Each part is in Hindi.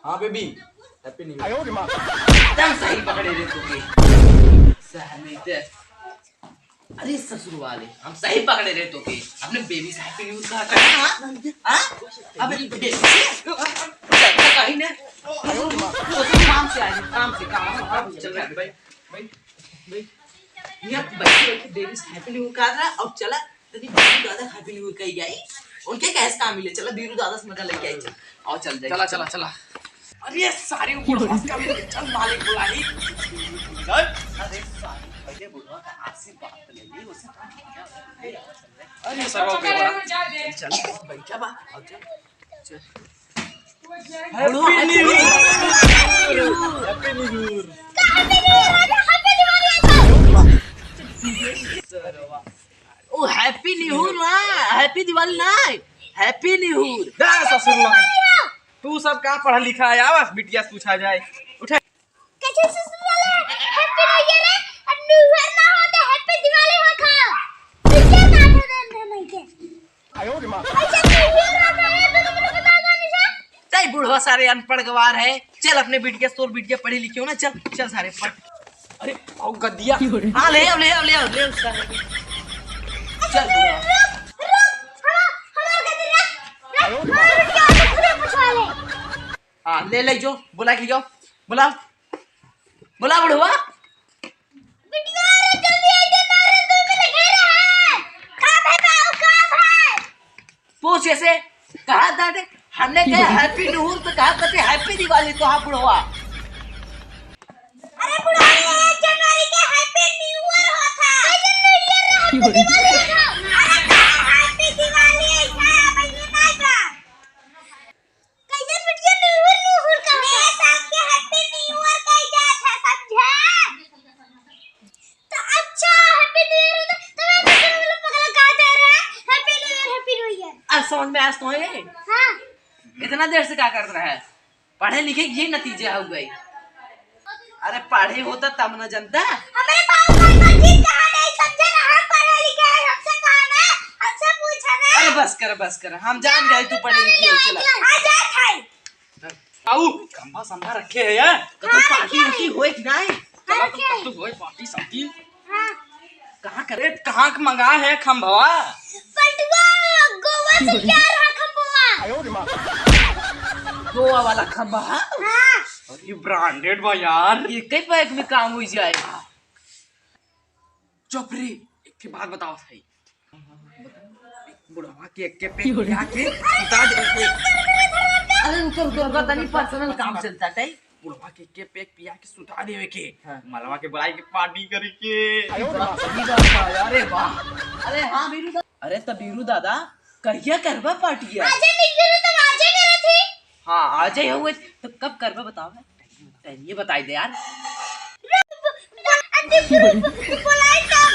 हाँ बेबी हैप्पी न्यू ईयर। एकदम सही पकड़े रे तुके सहमित। अरे ससुर वाले हम सही पकड़े रे तुके अपने बेबी से हैप्पी न्यू ईयर कहा था। हां अबे बेबी कहीं ना काम से आए काम चल रहा है भाई भाई ये बच्चे बेबी से हैप्पी न्यू ईयर कहा था और चला तेरी बीरू दादा हैप्पी न्यू ईयर कही गई उनके कैसे काम मिले। चला बीरू दादा से मजा लेके आई चल और चल जाए चला चला चला। अरे सारे ऊपर बस का चल मालिक बुलाई चल। अरे सारे पहले बुढ़वा का आशीर्वाद ले ली उसे अरे सर चल बैठा बा और चल happy new year happy new year ओ हैप्पी न्यू ईयर ना हैप्पी दिवाली ना हैप्पी न्यू ईयर। दा ससुर तू सब का पढ़ा लिखा है आवाज बिटिया पूछा जाए उठे कैसे ससुर वाले हैप्पी न्यू ईयर है और न्यू ईयर ना होता हैप्पी दिवाली हो था बिटिया ना था नहीं के आयो रे मां अच्छा न्यू ईयर आता है तो मुझे बता दो निशा। तई बुढ़वा सारे अनपढ़ गवार है। चल अपने बिटिया सोर बिटिया पढ़ी लिखी हो ना चल चल सारे पढ़। अरे आओ गद्दिया हां ले सारे चल हाँ ले जो बुला के जाओ बुला बुला बुढ़वा पूछ ऐसे कहा दादे हमने कहा हैप्पी न्यू ईयर तो कहा कहते हैप्पी दिवाली तो हाँ बुढ़वा। अरे बुढ़वा ये जनवरी के हैप्पी न्यू ईयर होता है न्यू ईयर हैप्पी दिवाली है क्या महीने का कैसे बिटिया न्यू ईयर का मेरे साथ के हैप्पी न्यू ईयर का जात है समझे तो अच्छा हैप्पी न्यू ईयर तो मैं लोग पगला गाते रहे हैप्पी न्यू ईयर अब समझ में आया तो है। हां इतना देर से क्या कर रहा है पढ़े लिखे ये नतीजे हो गई। अरे पढ़े होता तब न जनता हमारे पास कोई चीज कहां नहीं समझे ना हम पढ़े लिखे हैं हमसे कहां ना हमसे पूछा ना। अरे बस कर हम जान गए तू पढ़े लिखे हो। चला आ जा खाई आओ खंभा संभा रखे है यार तो पार्टी उठी होए कि नहीं चला तो होए पार्टी साथी हां कहां करे कहां मंगा है खंभवा पलटुआ गोवा से क्या रहा खंबुआ आयो रे मां गोवा वाला खंबा। हां ये ब्रांडेड बा यार ये कई पैक में काम हो जाए। चुप रे एक बात बताओ सही बुढ़वा के पे क्या के बता दे। अरे रुको तनी पर्सनल काम चलता है। बुढ़वा के पे पिया के सुता देवे के मलवा के बुलाई के पार्टी करे के अरे वाह अरे हाँ बीरू दादा अरे तब बीरू दादा कहिया करवा पार्टी है। आज नहीं तो आज करे थी हाँ आज ही हुए तो कब करवा बताओ ये बताई दे यार। बुलाई तब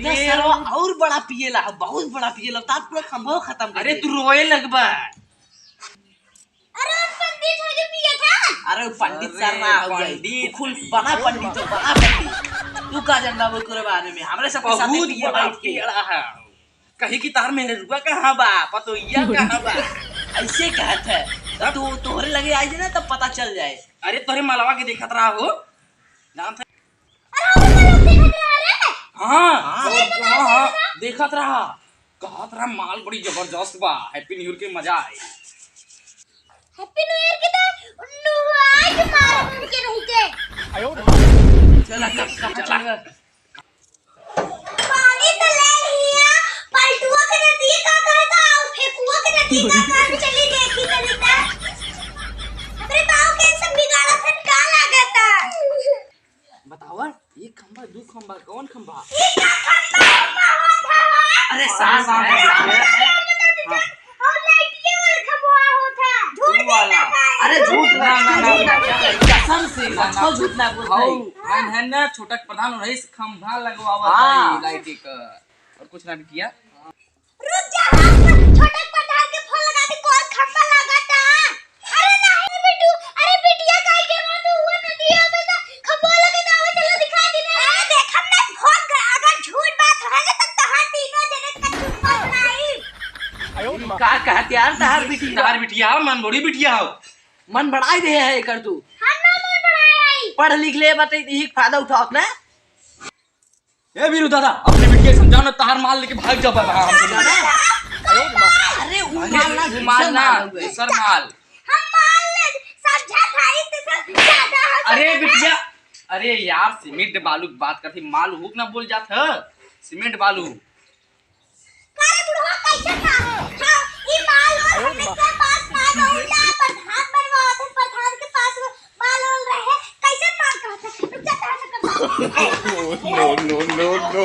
ये सरवा और बड़ा पिएला बहुत बड़ा पिएला तात पूरा खंभा खत्म कर। अरे तू रोए लगबा अरे पंडित हो के पिया था। अरे पंडित सर ना हो गई खुल बना पंडित तो बना पंडित तू का जानबा वो करे बारे में हमरे सब के साथ पिए बैठ के है कहीं की तार में रुपया कहां बा पतोइया कहां बा ऐसे कहत है तो तोहरे लगे आई ना तब पता चल जाए। अरे तोरे मलवा के देखत रहा हो जान था हाँ देखत रहा कहत रहा माल बड़ी जबरदस्त बा हैप्पी न्यू ईयर के मजा आए। हैप्पी न्यू ईयर के तो आज मार के नहीं के आयो चला चला पानी तो ले लिया पलटुआ के नदी का कहता फेकुआ के नदी का कहां चली देखी तरीका अरे बाव के सब बिगाड़ा था का लागता बतावा एक खंभा दो खंभा कौन खंभा ये का खंबा होता है। अरे सांस और लाइट के और खंबा होता झूठ वाला अरे झूठ ना कसम से अच्छा झूठ ना बोल है ना छोटक प्रधान रईस खंभा लगवावा हाँ। लाइट का और कुछ ना किया रुक जा छोटे पटार के फोन लगा के कौन खंबा लगाता अरे नहीं बिट्टू अरे बिटिया काई के मत हुआ नदिया में तो खंबा लगा दावा चलो दिखा दे अरे देख हमने फोन अगर झूठ बात खाने तक तहां तीनों जने कच्चू बनाई का कहते यार तहार बेटी तार बिटिया हो मन बड़ी बिटिया हो मन बढ़ाई दे है कर तू हम ना मन बनाई पढ़ लिख ले बते ही फायदा उठाओ ना ए वीरू दादा अपने बिटिया समझाओ ना तार माल लेके भाग जा बाबा अरे माल ना सर माल हम मान ले समझा भाई तो सब ज्यादा हो अरे बिटिया अरे यार सीमेंट बालू की बात करती माल हुक ना बोल जात है सीमेंट बालू कारे बुढ़वा कैसे था हां ई माल और हमेशा पास माल उल्टा प्रधान बनवाते प्रधान के पास माल और रहे कैसे माल कहता रुक जा no, no, no, no.